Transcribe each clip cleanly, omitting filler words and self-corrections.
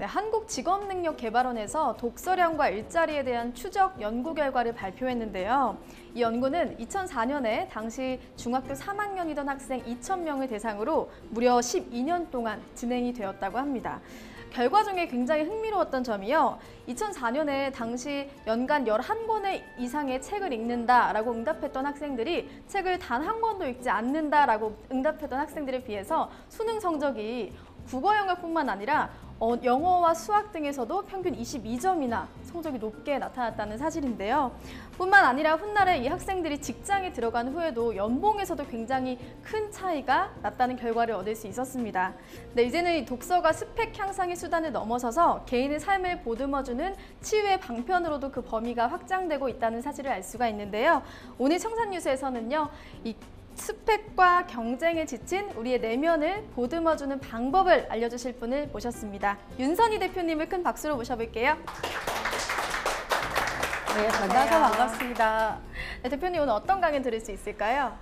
한국직업능력개발원에서 독서량과 일자리에 대한 추적 연구 결과를 발표했는데요. 이 연구는 2004년에 당시 중학교 3학년이던 학생 2,000명을 대상으로 무려 12년 동안 진행이 되었다고 합니다. 결과 중에 굉장히 흥미로웠던 점이요. 2004년에 당시 연간 11권 이상의 책을 읽는다라고 응답했던 학생들이 책을 단 한 권도 읽지 않는다라고 응답했던 학생들에 비해서 수능 성적이 국어 영역뿐만 아니라 영어와 수학 등에서도 평균 22점이나 성적이 높게 나타났다는 사실인데요. 뿐만 아니라 훗날에 이 학생들이 직장에 들어간 후에도 연봉에서도 굉장히 큰 차이가 났다는 결과를 얻을 수 있었습니다. 네, 이제는 이 독서가 스펙 향상의 수단을 넘어서서 개인의 삶을 보듬어주는 치유의 방편으로도 그 범위가 확장되고 있다는 사실을 알 수가 있는데요. 오늘 청산뉴스에서는요, 이 스펙과 경쟁에 지친 우리의 내면을 보듬어주는 방법을 알려주실 분을 모셨습니다. 윤선희 대표님을 큰 박수로 모셔볼게요. 네, 만나서 반갑습니다. 네, 대표님 오늘 어떤 강의 들을 수 있을까요?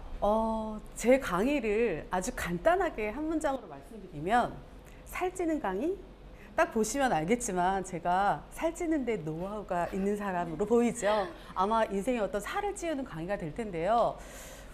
제 강의를 아주 간단하게 한 문장으로 말씀드리면 살찌는 강의? 딱 보시면 알겠지만 제가 살찌는 데 노하우가 있는 사람으로 보이죠. 아마 인생의 어떤 살을 찌우는 강의가 될 텐데요.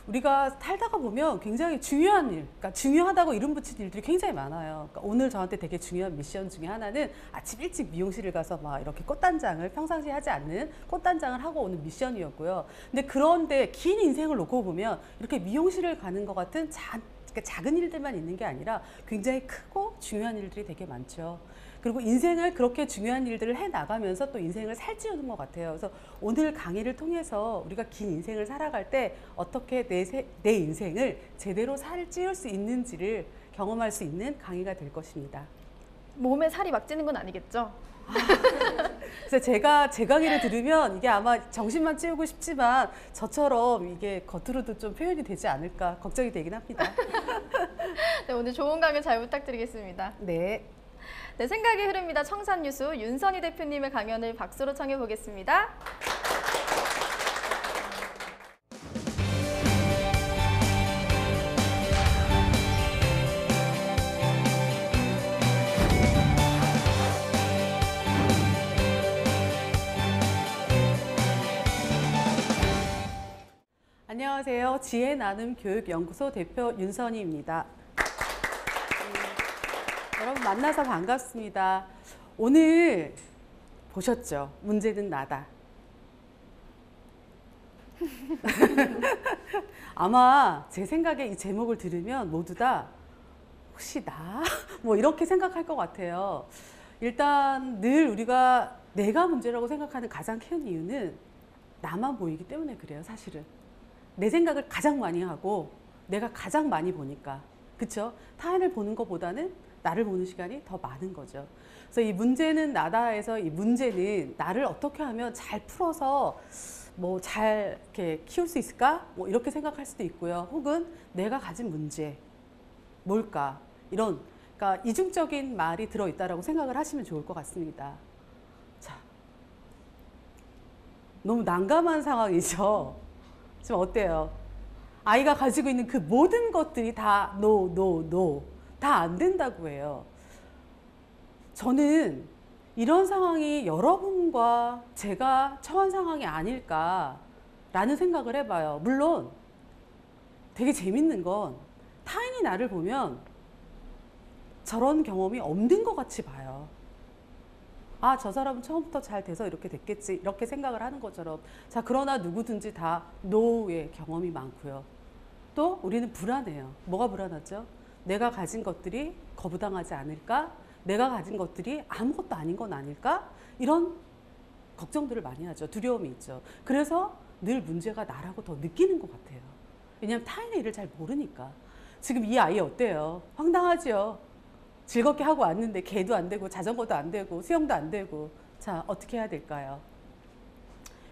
우리가 살다가 보면 굉장히 중요한 일, 그러니까 중요하다고 이름 붙인 일들이 굉장히 많아요. 그러니까 오늘 저한테 되게 중요한 미션 중에 하나는 아침 일찍 미용실을 가서 막 이렇게 꽃단장을 평상시에 하지 않는 꽃단장을 하고 오는 미션이었고요. 근데 그런데 긴 인생을 놓고 보면 이렇게 미용실을 가는 것 같은 작은 일들만 있는 게 아니라 굉장히 크고 중요한 일들이 되게 많죠. 그리고 인생을 그렇게 중요한 일들을 해나가면서 또 인생을 살찌우는 것 같아요. 그래서 오늘 강의를 통해서 우리가 긴 인생을 살아갈 때 어떻게 내 인생을 제대로 살찌울 수 있는지를 경험할 수 있는 강의가 될 것입니다. 몸에 살이 막 찌는 건 아니겠죠? 그래서 제가 제 강의를 들으면 이게 아마 정신만 찌우고 싶지만 저처럼 이게 겉으로도 좀 표현이 되지 않을까 걱정이 되긴 합니다. 네, 오늘 좋은 강의 잘 부탁드리겠습니다. 네. 네, 생각이 흐릅니다. 청산뉴스 윤선희 대표님의 강연을 박수로 청해 보겠습니다. 안녕하세요. 지혜 나눔 교육연구소 대표 윤선희입니다. 여러분 만나서 반갑습니다. 오늘 보셨죠? 문제는 나다. 아마 제 생각에 이 제목을 들으면 모두 다 혹시 나? 뭐 이렇게 생각할 것 같아요. 일단 늘 우리가 내가 문제라고 생각하는 가장 큰 이유는 나만 보이기 때문에 그래요, 사실은. 내 생각을 가장 많이 하고 내가 가장 많이 보니까. 그쵸? 타인을 보는 것보다는 나를 보는 시간이 더 많은 거죠. 그래서 이 문제는 나다에서 이 문제는 나를 어떻게 하면 잘 풀어서 뭐 잘 이렇게 키울 수 있을까? 뭐 이렇게 생각할 수도 있고요. 혹은 내가 가진 문제 뭘까? 이런 그러니까 이중적인 말이 들어있다라고 생각을 하시면 좋을 것 같습니다. 자, 너무 난감한 상황이죠. 지금 어때요? 아이가 가지고 있는 그 모든 것들이 다 no. 다 안 된다고 해요. 저는 이런 상황이 여러분과 제가 처한 상황이 아닐까라는 생각을 해봐요. 물론 되게 재밌는 건 타인이 나를 보면 저런 경험이 없는 것 같이 봐요. 아, 저 사람은 처음부터 잘 돼서 이렇게 됐겠지 이렇게 생각을 하는 것처럼. 자, 그러나 누구든지 다 no의 경험이 많고요. 또 우리는 불안해요. 뭐가 불안하죠? 내가 가진 것들이 거부당하지 않을까? 내가 가진 것들이 아무것도 아닌 건 아닐까? 이런 걱정들을 많이 하죠. 두려움이 있죠. 그래서 늘 문제가 나라고 더 느끼는 것 같아요. 왜냐하면 타인의 일을 잘 모르니까. 지금 이 아이 어때요? 황당하죠? 즐겁게 하고 왔는데 개도 안 되고 자전거도 안 되고 수영도 안 되고. 자, 어떻게 해야 될까요?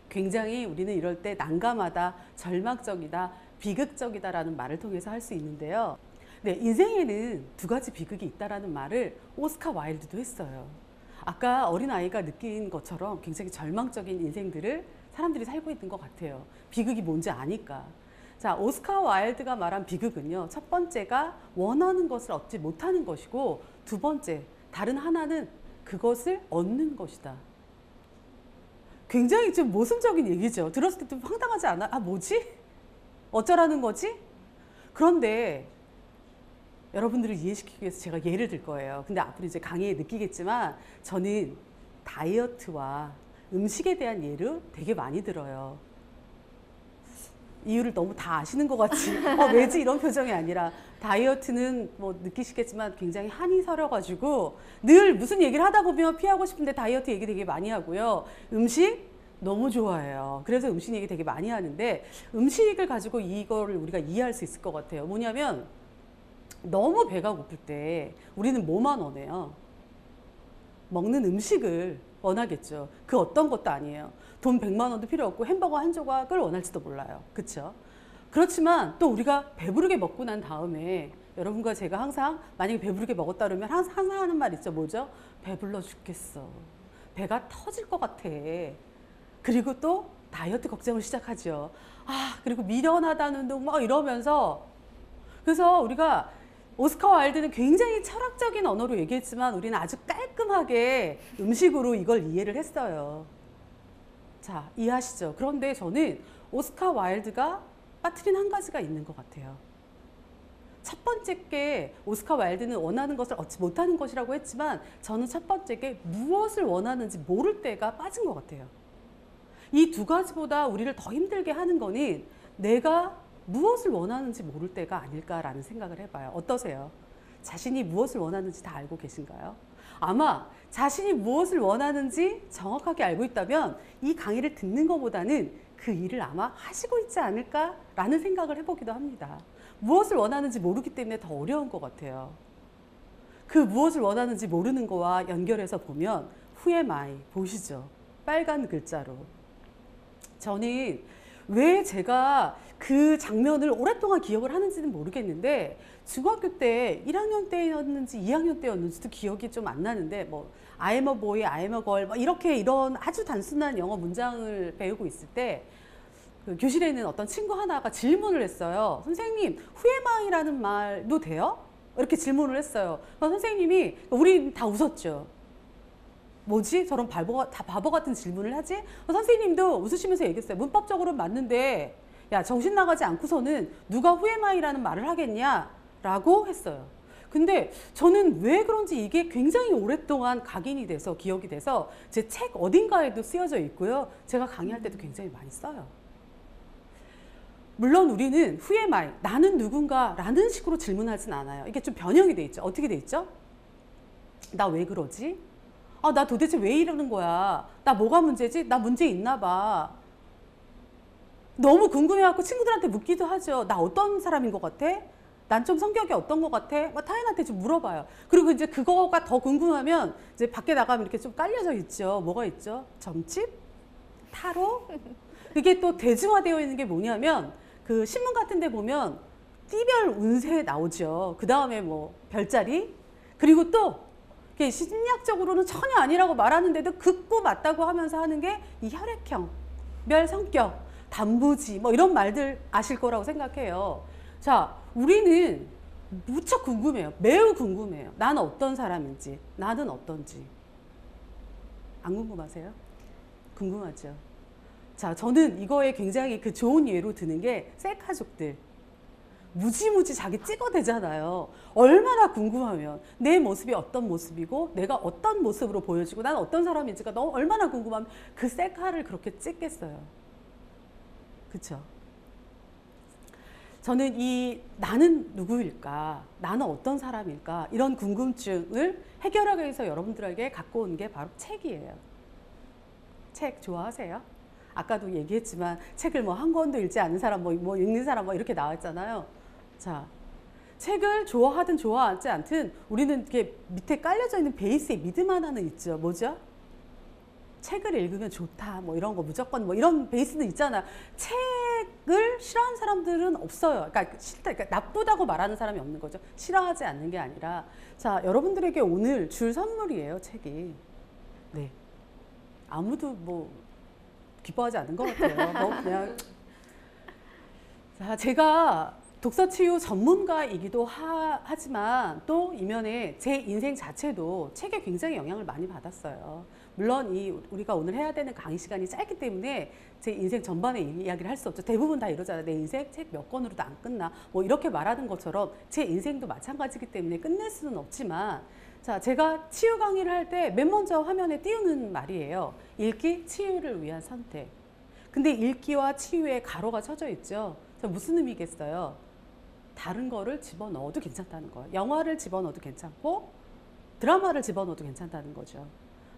굉장히 우리는 이럴 때 난감하다, 절망적이다, 비극적이다라는 말을 통해서 할 수 있는데요. 네, 인생에는 두 가지 비극이 있다라는 말을 오스카 와일드도 했어요. 아까 어린아이가 느낀 것처럼 굉장히 절망적인 인생들을 사람들이 살고 있는 것 같아요. 비극이 뭔지 아니까. 자, 오스카 와일드가 말한 비극은요. 첫 번째가 원하는 것을 얻지 못하는 것이고 두 번째, 다른 하나는 그것을 얻는 것이다. 굉장히 좀 모순적인 얘기죠. 들었을 때 좀 황당하지 않아? 아, 뭐지? 어쩌라는 거지? 그런데 여러분들을 이해시키기 위해서 제가 예를 들 거예요. 근데 앞으로 이제 강의에 느끼겠지만 저는 다이어트와 음식에 대한 예를 되게 많이 들어요. 이유를 너무 다 아시는 것 같지? 왜지? 이런 표정이 아니라 다이어트는 뭐 느끼시겠지만 굉장히 한이 서려가지고 늘 무슨 얘기를 하다 보면 피하고 싶은데 다이어트 얘기 되게 많이 하고요. 음식 너무 좋아해요. 그래서 음식 얘기 되게 많이 하는데 음식을 가지고 이거를 우리가 이해할 수 있을 것 같아요. 뭐냐면 너무 배가 고플 때 우리는 뭐만 원해요? 먹는 음식을 원하겠죠. 그 어떤 것도 아니에요. 돈 100만 원도 필요 없고 햄버거 한 조각을 원할지도 몰라요. 그렇죠? 그렇지만 또 우리가 배부르게 먹고 난 다음에 여러분과 제가 항상 만약에 배부르게 먹었다 그러면 항상 하는 말 있죠. 뭐죠? 배불러 죽겠어. 배가 터질 것 같아. 그리고 또 다이어트 걱정을 시작하죠. 그리고 미련하다는 둥 막 이러면서 그래서 우리가 오스카 와일드는 굉장히 철학적인 언어로 얘기했지만 우리는 아주 깔끔하게 음식으로 이걸 이해를 했어요. 자, 이해하시죠? 그런데 저는 오스카 와일드가 빠뜨린 한 가지가 있는 것 같아요. 첫 번째 게 오스카 와일드는 원하는 것을 얻지 못하는 것이라고 했지만 저는 첫 번째 게 무엇을 원하는지 모를 때가 빠진 것 같아요. 이 두 가지보다 우리를 더 힘들게 하는 거는 내가 무엇을 원하는지 모를 때가 아닐까라는 생각을 해봐요. 어떠세요? 자신이 무엇을 원하는지 다 알고 계신가요? 아마 자신이 무엇을 원하는지 정확하게 알고 있다면 이 강의를 듣는 것보다는 그 일을 아마 하시고 있지 않을까라는 생각을 해보기도 합니다. 무엇을 원하는지 모르기 때문에 더 어려운 것 같아요. 그 무엇을 원하는지 모르는 거와 연결해서 보면 Who am I? 보시죠. 빨간 글자로. 저는 왜 제가 그 장면을 오랫동안 기억을 하는지는 모르겠는데 중학교 때 1학년 때였는지 2학년 때였는지도 기억이 좀 안 나는데 뭐 I am a boy, I am a girl 뭐 이런 아주 단순한 영어 문장을 배우고 있을 때 그 교실에 있는 어떤 친구 하나가 질문을 했어요. 선생님, Who am I라는 말도 돼요? 이렇게 질문을 했어요. 선생님이 우리 다 웃었죠. 뭐지? 저런 다 바보 같은 질문을 하지? 선생님도 웃으시면서 얘기했어요. 문법적으로는 맞는데 야, 정신 나가지 않고서는 누가 Who am I라는 말을 하겠냐? 라고 했어요. 근데 저는 왜 그런지 이게 굉장히 오랫동안 각인이 돼서 기억이 돼서 제 책 어딘가에도 쓰여져 있고요. 제가 강의할 때도 굉장히 많이 써요. 물론 우리는 Who am I? 나는 누군가? 라는 식으로 질문하진 않아요. 이게 좀 변형이 돼 있죠. 어떻게 돼 있죠? 나 왜 그러지? 나 도대체 왜 이러는 거야? 나 뭐가 문제지? 나 문제 있나 봐. 너무 궁금해갖고 친구들한테 묻기도 하죠. 나 어떤 사람인 것 같아? 난 좀 성격이 어떤 것 같아? 타인한테 좀 물어봐요. 그리고 이제 그거가 더 궁금하면 이제 밖에 나가면 이렇게 좀 깔려져 있죠. 뭐가 있죠? 점집? 타로? 이게 또 대중화되어 있는 게 뭐냐면 그 신문 같은 데 보면 띠별 운세 나오죠. 그 다음에 뭐 별자리? 그리고 또 심리학적으로는 전혀 아니라고 말하는데도 극구 맞다고 하면서 하는 게 이 혈액형, 별 성격, 단무지 뭐 이런 말들 아실 거라고 생각해요. 자, 우리는 무척 궁금해요. 매우 궁금해요. 나는 어떤 사람인지, 나는 어떤지. 안 궁금하세요? 궁금하죠? 자, 저는 이거에 굉장히 그 좋은 예로 드는 게 셀카족들. 무지무지 자기 찍어대잖아요. 얼마나 궁금하면 내 모습이 어떤 모습이고 내가 어떤 모습으로 보여지고 나는 어떤 사람인지가 너무 얼마나 궁금하면 그 셀카를 그렇게 찍겠어요. 그쵸? 저는 이 나는 누구일까? 나는 어떤 사람일까? 이런 궁금증을 해결하기 위해서 여러분들에게 갖고 온 게 바로 책이에요. 책 좋아하세요? 아까도 얘기했지만 책을 뭐 한 권도 읽지 않는 사람, 뭐 읽는 사람 뭐 이렇게 나왔잖아요. 자, 책을 좋아하든 좋아하지 않든 우리는 이렇게 밑에 깔려져 있는 베이스에 믿음 하나는 있죠. 뭐죠? 책을 읽으면 좋다. 뭐 이런 거 무조건 뭐 이런 베이스는 있잖아. 책을 싫어하는 사람들은 없어요. 그러니까 싫다, 그러니까 나쁘다고 말하는 사람이 없는 거죠. 싫어하지 않는 게 아니라. 자, 여러분들에게 오늘 줄 선물이에요, 책이. 네. 아무도 뭐 기뻐하지 않는 것 같아요. 뭐 그냥. 자, 제가 독서 치유 전문가이기도 하지만 또 이면에 제 인생 자체도 책에 굉장히 영향을 많이 받았어요. 물론 우리가 오늘 해야 되는 강의 시간이 짧기 때문에 제 인생 전반의 이야기를 할 수 없죠. 대부분 다 이러잖아요. 내 인생 책 몇 권으로도 안 끝나. 뭐 이렇게 말하는 것처럼 제 인생도 마찬가지이기 때문에 끝낼 수는 없지만, 자, 제가 치유 강의를 할 때 맨 먼저 화면에 띄우는 말이에요. 읽기, 치유를 위한 선택. 근데 읽기와 치유에 가로가 쳐져 있죠. 무슨 의미겠어요? 다른 거를 집어넣어도 괜찮다는 거예요. 영화를 집어넣어도 괜찮고 드라마를 집어넣어도 괜찮다는 거죠.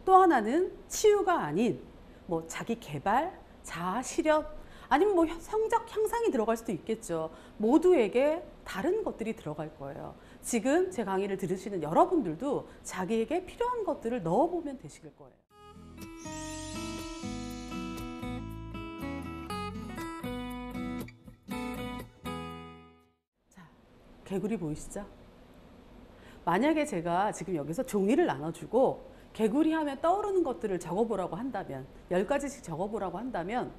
또 하나는 치유가 아닌 뭐 자기 개발, 자아 실현, 아니면 뭐 성적 향상이 들어갈 수도 있겠죠. 모두에게 다른 것들이 들어갈 거예요. 지금 제 강의를 들으시는 여러분들도 자기에게 필요한 것들을 넣어보면 되실 거예요. 자, 개구리 보이시죠? 만약에 제가 지금 여기서 종이를 나눠주고 개구리 하면 떠오르는 것들을 적어보라고 한다면, 10가지씩 적어보라고 한다면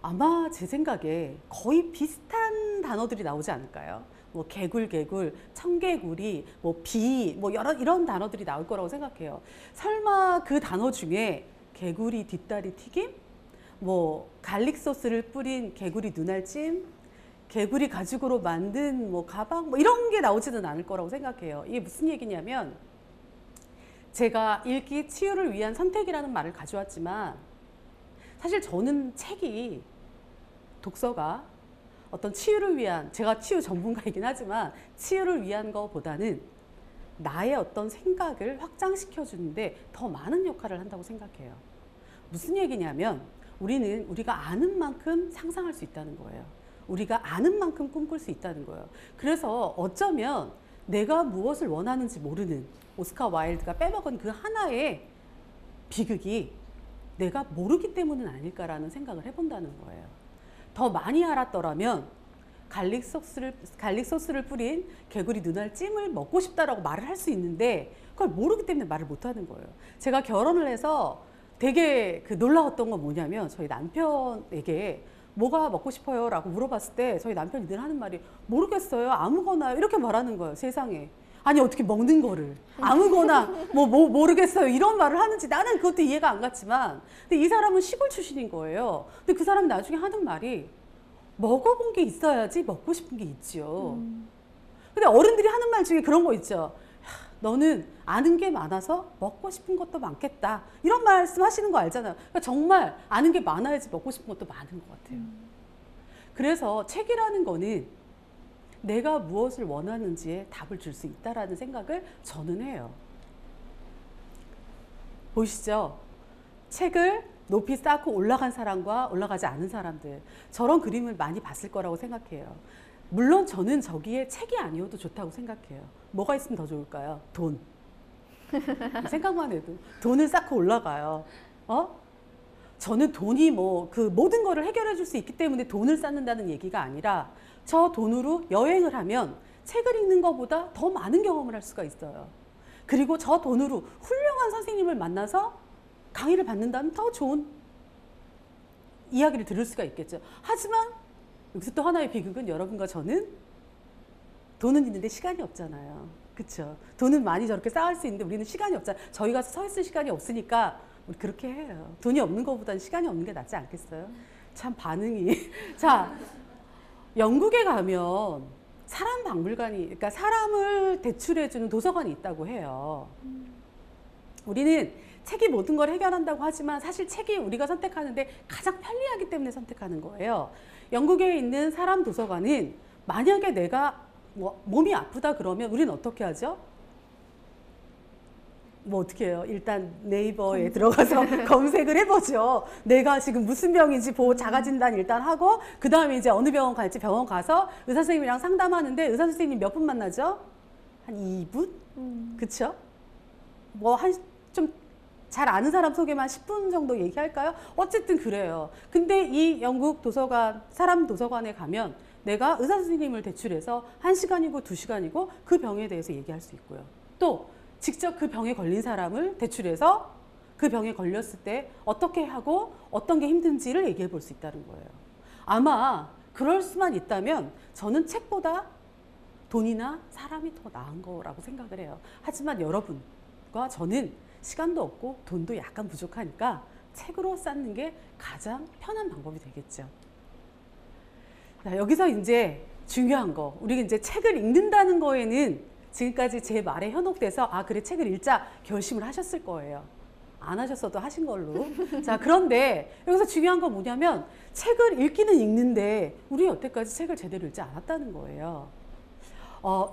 아마 제 생각에 거의 비슷한 단어들이 나오지 않을까요? 뭐 개굴, 청개구리, 뭐 비, 뭐 이런 단어들이 나올 거라고 생각해요. 설마 그 단어 중에 개구리 뒷다리 튀김? 뭐 갈릭 소스를 뿌린 개구리 눈알찜? 개구리 가죽으로 만든 뭐 가방? 뭐 이런 게 나오지는 않을 거라고 생각해요. 이게 무슨 얘기냐면, 제가 읽기, 치유를 위한 선택이라는 말을 가져왔지만 사실 저는 책이, 독서가 어떤 치유를 위한, 제가 치유 전문가이긴 하지만 치유를 위한 것보다는 나의 어떤 생각을 확장시켜 주는데 더 많은 역할을 한다고 생각해요. 무슨 얘기냐면, 우리가 아는 만큼 상상할 수 있다는 거예요. 우리가 아는 만큼 꿈꿀 수 있다는 거예요. 그래서 어쩌면 내가 무엇을 원하는지 모르는, 오스카 와일드가 빼먹은 그 하나의 비극이 내가 모르기 때문은 아닐까라는 생각을 해본다는 거예요. 더 많이 알았더라면 갈릭 소스를 뿌린 개구리 눈알찜을 먹고 싶다라고 말을 할 수 있는데 그걸 모르기 때문에 말을 못하는 거예요. 제가 결혼을 해서 되게 놀라웠던 건 뭐냐면, 저희 남편에게 뭐가 먹고 싶어요? 라고 물어봤을 때 저희 남편이 늘 하는 말이 모르겠어요. 아무거나요. 이렇게 말하는 거예요. 세상에. 아니 어떻게 먹는 거를 아무거나 뭐 모르겠어요 이런 말을 하는지 나는 그것도 이해가 안 갔지만, 근데 이 사람은 시골 출신인 거예요. 근데 그 사람이 나중에 하는 말이 먹어본 게 있어야지 먹고 싶은 게 있지요. 근데 어른들이 하는 말 중에 그런 거 있죠. 너는 아는 게 많아서 먹고 싶은 것도 많겠다. 이런 말씀 하시는 거 알잖아요. 그러니까 정말 아는 게 많아야지 먹고 싶은 것도 많은 것 같아요. 그래서 책이라는 거는 내가 무엇을 원하는지에 답을 줄 수 있다라는 생각을 저는 해요. 보이시죠? 책을 높이 쌓고 올라간 사람과 올라가지 않은 사람들, 저런 그림을 많이 봤을 거라고 생각해요. 물론 저는 저기에 책이 아니어도 좋다고 생각해요. 뭐가 있으면 더 좋을까요? 돈. 생각만 해도 돈을 쌓고 올라가요. 저는 돈이 그 모든 거를 해결해 줄 수 있기 때문에 돈을 쌓는다는 얘기가 아니라, 저 돈으로 여행을 하면 책을 읽는 것보다 더 많은 경험을 할 수가 있어요. 그리고 저 돈으로 훌륭한 선생님을 만나서 강의를 받는다면 더 좋은 이야기를 들을 수가 있겠죠. 하지만 여기서 또 하나의 비극은, 여러분과 저는 돈은 있는데 시간이 없잖아요. 그렇죠? 돈은 많이 저렇게 쌓을 수 있는데 우리는 시간이 없잖아요. 저희 가서 서 있을 시간이 없으니까 우리 그렇게 해요. 돈이 없는 것보다는 시간이 없는 게 낫지 않겠어요? 참 반응이. 자, 영국에 가면 사람 박물관이, 그러니까 사람을 대출해주는 도서관이 있다고 해요. 우리는 책이 모든 걸 해결한다고 하지만 사실 책이 우리가 선택하는데 가장 편리하기 때문에 선택하는 거예요. 영국에 있는 사람 도서관은, 만약에 내가 몸이 아프다 그러면 우리는 어떻게 하죠? 어떻게 해요? 일단 네이버에 들어가서 검색을 해보죠. 내가 지금 무슨 병인지 자가진단 일단 하고, 그 다음에 이제 어느 병원 갈지 병원 가서 의사 선생님이랑 상담하는데, 의사 선생님 몇 분 만나죠? 한 2분? 그쵸? 좀 잘 아는 사람 소개만 10분 정도 얘기할까요? 어쨌든 그래요. 근데 이 영국 도서관, 사람 도서관에 가면 내가 의사 선생님을 대출해서 1시간이고 2시간이고 그 병에 대해서 얘기할 수 있고요. 또 직접 그 병에 걸린 사람을 대출해서 그 병에 걸렸을 때 어떻게 하고 어떤 게 힘든지를 얘기해 볼 수 있다는 거예요. 아마 그럴 수만 있다면 저는 책보다 돈이나 사람이 더 나은 거라고 생각을 해요. 하지만 여러분과 저는 시간도 없고 돈도 약간 부족하니까 책으로 쌓는 게 가장 편한 방법이 되겠죠. 자, 여기서 이제 중요한 거, 우리 이제 책을 읽는다는 거에는 지금까지 제 말에 현혹돼서 아 그래 책을 읽자 결심을 하셨을 거예요. 안 하셨어도 하신 걸로. 자, 그런데 여기서 중요한 건 뭐냐면 책을 읽기는 읽는데 우리 여태까지 책을 제대로 읽지 않았다는 거예요.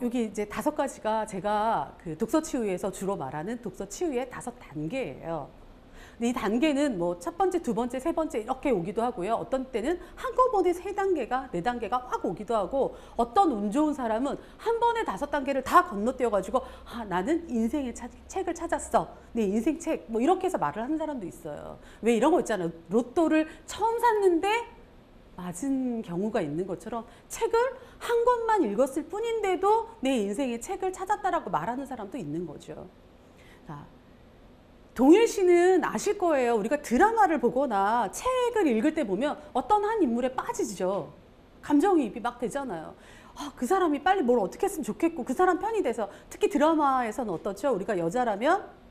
여기 이제 5가지가 제가 그 독서 치유에서 주로 말하는 독서 치유의 5단계예요. 근데 이 단계는 뭐 첫 번째, 두 번째, 세 번째 이렇게 오기도 하고요. 어떤 때는 한꺼번에 3단계가, 4단계가 확 오기도 하고, 어떤 운 좋은 사람은 한 번에 5단계를 다 건너뛰어가지고 아, 나는 인생의 책을 찾았어. 내 인생 책. 뭐 이렇게 해서 말을 하는 사람도 있어요. 왜 이런 거 있잖아요. 로또를 처음 샀는데 맞은 경우가 있는 것처럼 책을 한 권만 읽었을 뿐인데도 내 인생의 책을 찾았다라고 말하는 사람도 있는 거죠. 자, 동일 씨는 아실 거예요. 우리가 드라마를 보거나 책을 읽을 때 보면 어떤 한 인물에 빠지죠. 감정이입이 막 되잖아요. 아, 그 사람이 빨리 뭘 어떻게 했으면 좋겠고 그 사람 편이 돼서, 특히 드라마에서는 어떻죠? 우리가 여자라면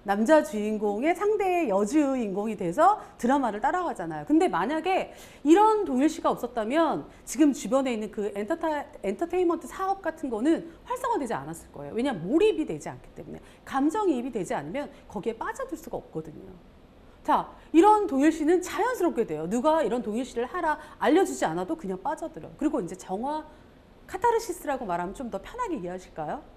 남자 주인공의 상대의 여주인공이 돼서 드라마를 따라가잖아요. 근데 만약에 이런 동일 씨가 없었다면 지금 주변에 있는 그 엔터테인먼트 사업 같은 거는 활성화되지 않았을 거예요. 왜냐하면 몰입이 되지 않기 때문에, 감정이입이 되지 않으면 거기에 빠져들 수가 없거든요. 자, 이런 동일 씨는 자연스럽게 돼요. 누가 이런 동일 씨를 하라 알려주지 않아도 그냥 빠져들어요. 그리고 이제 정화, 카타르시스라고 말하면 좀 더 편하게 이해하실까요?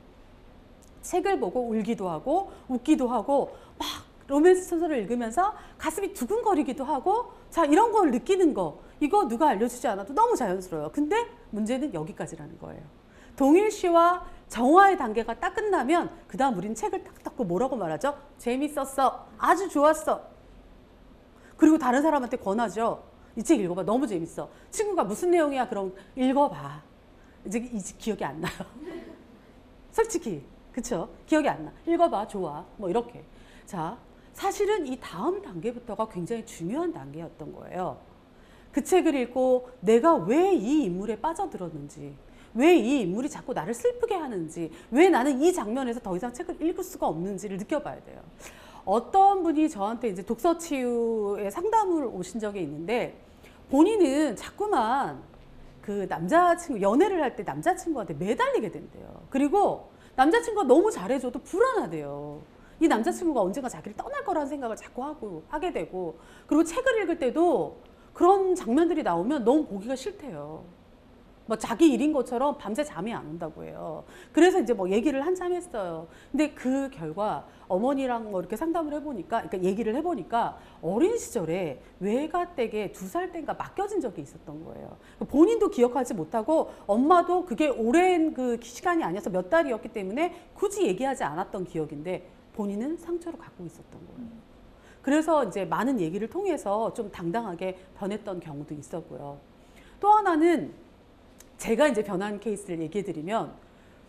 책을 보고 울기도 하고 웃기도 하고 막 로맨스 소설을 읽으면서 가슴이 두근거리기도 하고, 자, 이런 걸 느끼는 거, 이거 누가 알려주지 않아도 너무 자연스러워요. 근데 문제는 여기까지라는 거예요. 동일 씨와 정화의 단계가 딱 끝나면 그 다음 우린 책을 딱 닫고 뭐라고 말하죠? 재밌었어. 아주 좋았어. 그리고 다른 사람한테 권하죠. 이 책 읽어봐. 너무 재밌어. 친구가 무슨 내용이야? 그럼 읽어봐. 이제 기억이 안 나요. 솔직히. 그쵸? 기억이 안 나. 읽어봐. 좋아. 뭐 이렇게. 자, 사실은 이 다음 단계부터가 굉장히 중요한 단계였던 거예요. 그 책을 읽고 내가 왜 이 인물에 빠져들었는지, 왜 이 인물이 자꾸 나를 슬프게 하는지, 왜 나는 이 장면에서 더 이상 책을 읽을 수가 없는지를 느껴봐야 돼요. 어떤 분이 저한테 이제 독서 치유의 상담을 오신 적이 있는데, 본인은 자꾸만 그 남자친구, 연애를 할 때 남자친구한테 매달리게 된대요. 그리고 남자친구가 너무 잘해줘도 불안하대요. 이 남자친구가 언젠가 자기를 떠날 거라는 생각을 자꾸 하게 되고, 그리고 책을 읽을 때도 그런 장면들이 나오면 너무 보기가 싫대요. 뭐 자기 일인 것처럼 밤새 잠이 안 온다고 해요. 그래서 이제 뭐 얘기를 한참 했어요. 근데 그 결과 어머니랑 뭐 이렇게 상담을 해보니까, 그러니까 얘기를 해보니까 어린 시절에 외가댁에 2살 때인가 맡겨진 적이 있었던 거예요. 본인도 기억하지 못하고 엄마도 그게 오랜 그 시간이 아니어서 몇 달이었기 때문에 굳이 얘기하지 않았던 기억인데 본인은 상처를 갖고 있었던 거예요. 그래서 이제 많은 얘기를 통해서 좀 당당하게 변했던 경우도 있었고요. 또 하나는 제가 이제 변한 케이스를 얘기해 드리면,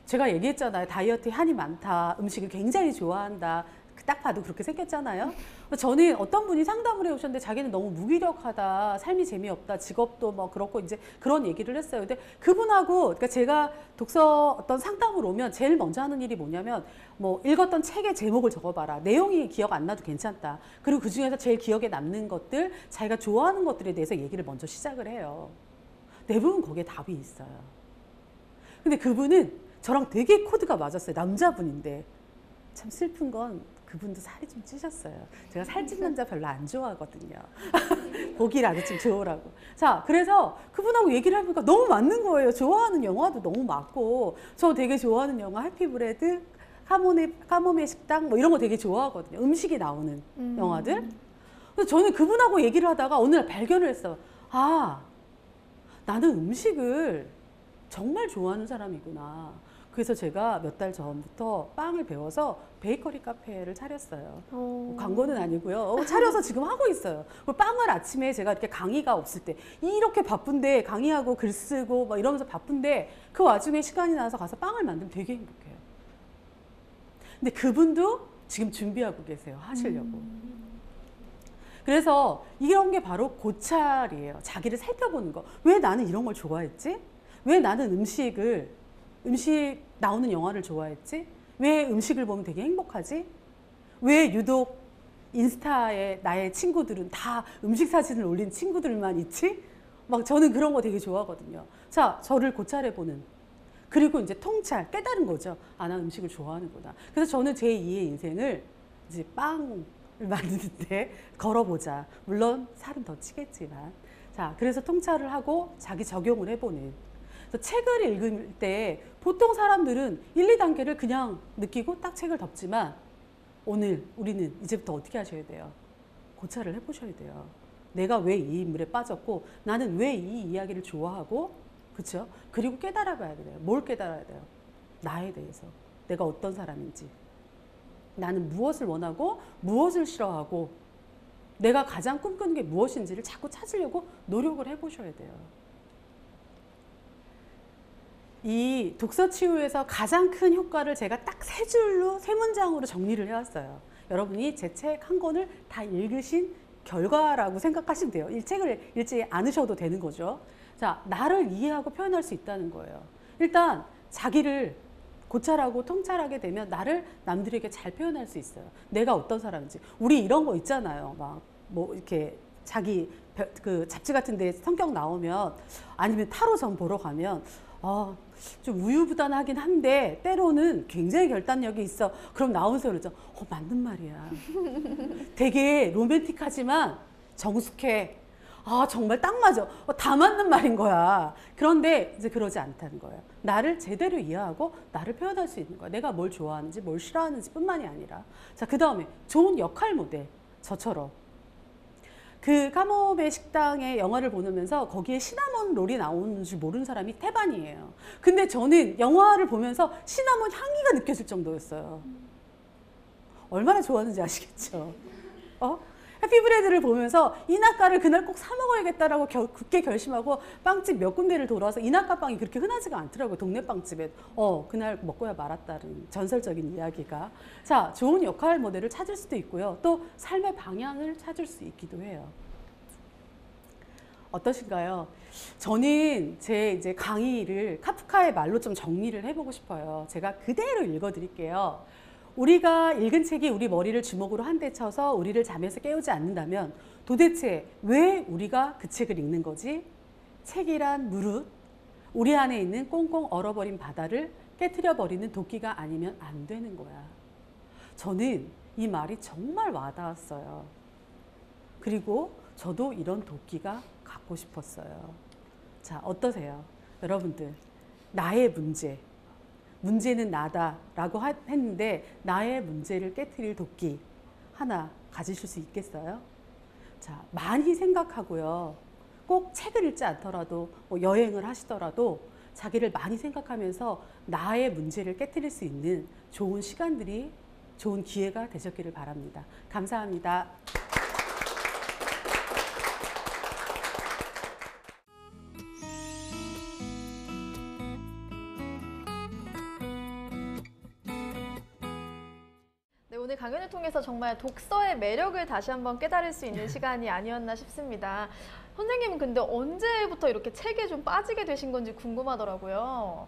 제가 얘기했잖아요. 다이어트에 한이 많다. 음식을 굉장히 좋아한다. 딱 봐도 그렇게 생겼잖아요. 저는 어떤 분이 상담을 해 오셨는데 자기는 너무 무기력하다. 삶이 재미없다. 직업도 뭐 그렇고 이제 그런 얘기를 했어요. 근데 그분하고, 그러니까 제가 독서 어떤 상담을 오면 제일 먼저 하는 일이 뭐냐면, 뭐 읽었던 책의 제목을 적어봐라. 내용이 기억 안 나도 괜찮다. 그리고 그 중에서 제일 기억에 남는 것들, 자기가 좋아하는 것들에 대해서 얘기를 먼저 시작을 해요. 대부분 거기에 답이 있어요. 근데 그분은 저랑 되게 코드가 맞았어요. 남자분인데. 참 슬픈 건 그분도 살이 좀 찌셨어요. 제가 살찐 남자 별로 안 좋아하거든요. 보기라도 좀 좋으라고. 자, 그래서 그분하고 얘기를 해보니까 너무 맞는 거예요. 좋아하는 영화도 너무 맞고, 저 되게 좋아하는 영화 해피브레드, 카모메 식당 뭐 이런 거 되게 좋아하거든요. 음식이 나오는 영화들. 그래서 저는 그분하고 얘기를 하다가 어느 날 발견을 했어요. 아, 나는 음식을 정말 좋아하는 사람이구나. 그래서 제가 몇 달 전부터 빵을 배워서 베이커리 카페를 차렸어요. 광고는 아니고요. 차려서 지금 하고 있어요. 빵을 아침에 제가 이렇게 강의가 없을 때, 이렇게 바쁜데 강의하고 글 쓰고 막 이러면서 바쁜데 그 와중에 시간이 나서 가서 빵을 만들면 되게 행복해요. 근데 그분도 지금 준비하고 계세요. 하시려고. 그래서 이런 게 바로 고찰이에요. 자기를 살펴보는 거. 왜 나는 이런 걸 좋아했지? 왜 나는 음식 나오는 영화를 좋아했지? 왜 음식을 보면 되게 행복하지? 왜 유독 인스타에 나의 친구들은 다 음식 사진을 올린 친구들만 있지? 막 저는 그런 거 되게 좋아하거든요. 자, 저를 고찰해보는. 그리고 이제 통찰, 깨달은 거죠. 아, 난 음식을 좋아하는구나. 그래서 저는 제 2의 인생을 이제 빵을 만드는데 걸어보자. 물론 살은 더 찌겠지만. 자, 그래서 통찰을 하고 자기 적용을 해보는. 그래서 책을 읽을 때 보통 사람들은 1, 2단계를 그냥 느끼고 딱 책을 덮지만 오늘 우리는 이제부터 어떻게 하셔야 돼요? 고찰을 해보셔야 돼요. 내가 왜 이 인물에 빠졌고 나는 왜 이 이야기를 좋아하고 그렇죠? 그리고 깨달아 봐야 돼요. 뭘 깨달아야 돼요? 나에 대해서. 내가 어떤 사람인지. 나는 무엇을 원하고 무엇을 싫어하고 내가 가장 꿈꾸는 게 무엇인지를 자꾸 찾으려고 노력을 해보셔야 돼요. 이 독서 치유에서 가장 큰 효과를 제가 딱 3줄로 3문장으로 정리를 해왔어요. 여러분이 제 책 한 권을 다 읽으신 결과라고 생각하시면 돼요. 이 책을 읽지 않으셔도 되는 거죠. 자, 나를 이해하고 표현할 수 있다는 거예요. 일단 자기를 고찰하고 통찰하게 되면 나를 남들에게 잘 표현할 수 있어요. 내가 어떤 사람인지. 우리 이런 거 있잖아요. 막 뭐 이렇게 자기 그 잡지 같은 데 성격 나오면 아니면 타로점 보러 가면 좀 우유부단하긴 한데 때로는 굉장히 결단력이 있어. 그럼 나오면서 그러죠. 맞는 말이야. 되게 로맨틱하지만 정숙해. 정말 딱 맞아. 다 맞는 말인 거야. 그런데 이제 그러지 않다는 거예요. 나를 제대로 이해하고 나를 표현할 수 있는 거야. 내가 뭘 좋아하는지 뭘 싫어하는지 뿐만이 아니라. 자, 그 다음에 좋은 역할 모델. 저처럼. 그 카모베 식당의 영화를 보면서 거기에 시나몬 롤이 나오는 줄 모르는 사람이 태반이에요. 근데 저는 영화를 보면서 시나몬 향기가 느껴질 정도였어요. 얼마나 좋아하는지 아시겠죠? 해피브레드를 보면서 이낙가를 그날 꼭 사 먹어야겠다라고 굳게 결심하고 빵집 몇 군데를 돌아서 이낙가 빵이 그렇게 흔하지가 않더라고요. 동네 빵집에. 그날 먹고야 말았다는 전설적인 이야기가. 자, 좋은 역할 모델을 찾을 수도 있고요. 또 삶의 방향을 찾을 수 있기도 해요. 어떠신가요? 저는 제 이제 강의를 카프카의 말로 좀 정리를 해보고 싶어요. 제가 그대로 읽어드릴게요. 우리가 읽은 책이 우리 머리를 주먹으로 한 대 쳐서 우리를 잠에서 깨우지 않는다면 도대체 왜 우리가 그 책을 읽는 거지? 책이란 무릇 우리 안에 있는 꽁꽁 얼어버린 바다를 깨트려버리는 도끼가 아니면 안 되는 거야. 저는 이 말이 정말 와닿았어요. 그리고 저도 이런 도끼가 갖고 싶었어요. 자, 어떠세요? 여러분들, 나의 문제는 나다라고 했는데 나의 문제를 깨트릴 도끼 하나 가지실 수 있겠어요? 자, 많이 생각하고요. 꼭 책을 읽지 않더라도 뭐 여행을 하시더라도 자기를 많이 생각하면서 나의 문제를 깨트릴 수 있는 좋은 시간들이 좋은 기회가 되셨기를 바랍니다. 감사합니다. 오늘 강연을 통해서 정말 독서의 매력을 다시 한번 깨달을 수 있는 시간이 아니었나 싶습니다. 선생님은 근데 언제부터 이렇게 책에 좀 빠지게 되신 건지 궁금하더라고요.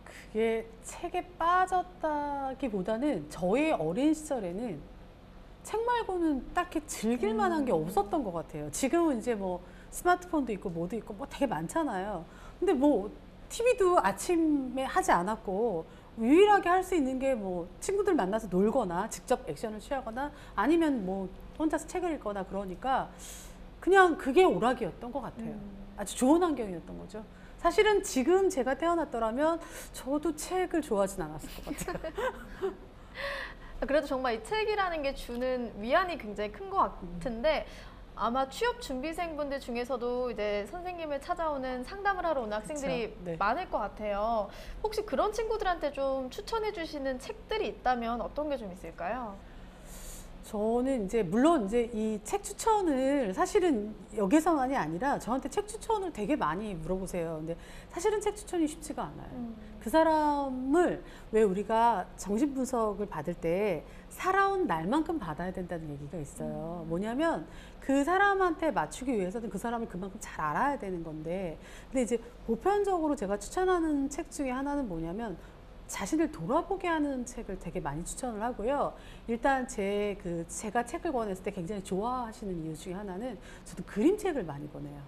그게 책에 빠졌다기보다는 저의 어린 시절에는 책 말고는 딱히 즐길 만한 게 없었던 것 같아요. 지금은 이제 뭐 스마트폰도 있고 뭐도 있고 뭐 되게 많잖아요. 근데 뭐 TV도 아침에 하지 않았고 유일하게 할 수 있는 게 뭐 친구들 만나서 놀거나 직접 액션을 취하거나 아니면 뭐 혼자서 책을 읽거나 그러니까 그냥 그게 오락이었던 것 같아요. 아주 좋은 환경이었던 거죠. 사실은 지금 제가 태어났더라면 저도 책을 좋아하진 않았을 것 같아요. 그래도 정말 이 책이라는 게 주는 위안이 굉장히 큰 것 같은데 아마 취업 준비생분들 중에서도 이제 선생님을 찾아오는 상담을 하러 오는 학생들이 그렇죠. 네. 많을 것 같아요. 혹시 그런 친구들한테 좀 추천해 주시는 책들이 있다면 어떤 게 좀 있을까요? 저는 이제 물론 이제 이 책 추천을 사실은 여기서만이 아니라 저한테 책 추천을 되게 많이 물어보세요. 근데 사실은 책 추천이 쉽지가 않아요. 그 사람을 왜 우리가 정신분석을 받을 때 살아온 날만큼 받아야 된다는 얘기가 있어요. 뭐냐면 그 사람한테 맞추기 위해서는 그 사람을 그만큼 잘 알아야 되는 건데, 근데 이제 보편적으로 제가 추천하는 책 중에 하나는 뭐냐면 자신을 돌아보게 하는 책을 되게 많이 추천을 하고요. 일단 제가 책을 권했을 때 굉장히 좋아하시는 이유 중에 하나는 저도 그림책을 많이 권해요.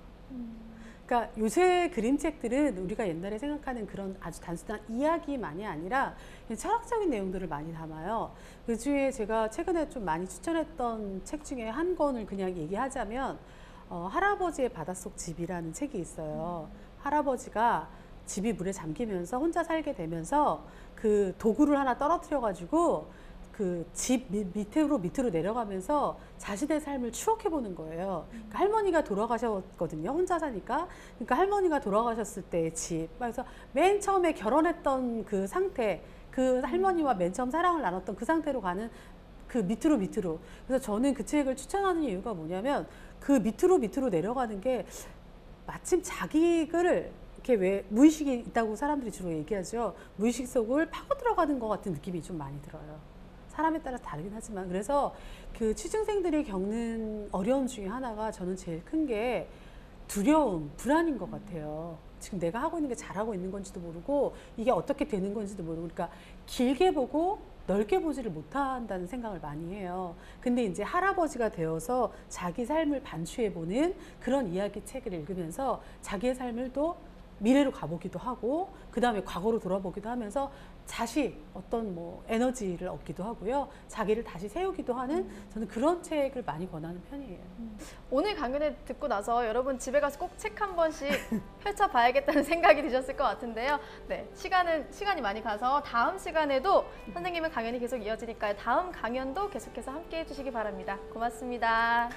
그러니까 요새 그림책들은 우리가 옛날에 생각하는 그런 아주 단순한 이야기만이 아니라 그냥 철학적인 내용들을 많이 담아요. 그 중에 제가 최근에 좀 많이 추천했던 책 중에 한 권을 그냥 얘기하자면 할아버지의 바닷속 집이라는 책이 있어요. 할아버지가 집이 물에 잠기면서 혼자 살게 되면서 그 도구를 하나 떨어뜨려 가지고 그 집 밑으로 내려가면서 자신의 삶을 추억해 보는 거예요. 그러니까 할머니가 돌아가셨거든요. 혼자 사니까. 그러니까 할머니가 돌아가셨을 때의 집. 그래서 맨 처음에 결혼했던 그 상태, 그 할머니와 맨 처음 사랑을 나눴던 그 상태로 가는 그 밑으로. 그래서 저는 그 책을 추천하는 이유가 뭐냐면 그 밑으로 내려가는 게 마침 자기를 이렇게 왜 무의식이 있다고 사람들이 주로 얘기하죠. 무의식 속을 파고 들어가는 것 같은 느낌이 좀 많이 들어요. 사람에 따라 다르긴 하지만. 그래서 그 취중생들이 겪는 어려움 중에 하나가 저는 제일 큰 게 두려움, 불안인 것 같아요. 지금 내가 하고 있는 게 잘하고 있는 건지도 모르고 이게 어떻게 되는 건지도 모르고, 그러니까 길게 보고 넓게 보지를 못한다는 생각을 많이 해요. 근데 이제 할아버지가 되어서 자기 삶을 반추해보는 그런 이야기 책을 읽으면서 자기의 삶을 또 미래로 가보기도 하고 그 다음에 과거로 돌아보기도 하면서 다시 어떤 뭐 에너지를 얻기도 하고요. 자기를 다시 세우기도 하는, 저는 그런 책을 많이 권하는 편이에요. 오늘 강연을 듣고 나서 여러분 집에 가서 꼭 책 한 번씩 펼쳐봐야겠다는 생각이 드셨을 것 같은데요. 네, 시간이 많이 가서 다음 시간에도 선생님의 강연이 계속 이어지니까요. 다음 강연도 계속해서 함께 해주시기 바랍니다. 고맙습니다.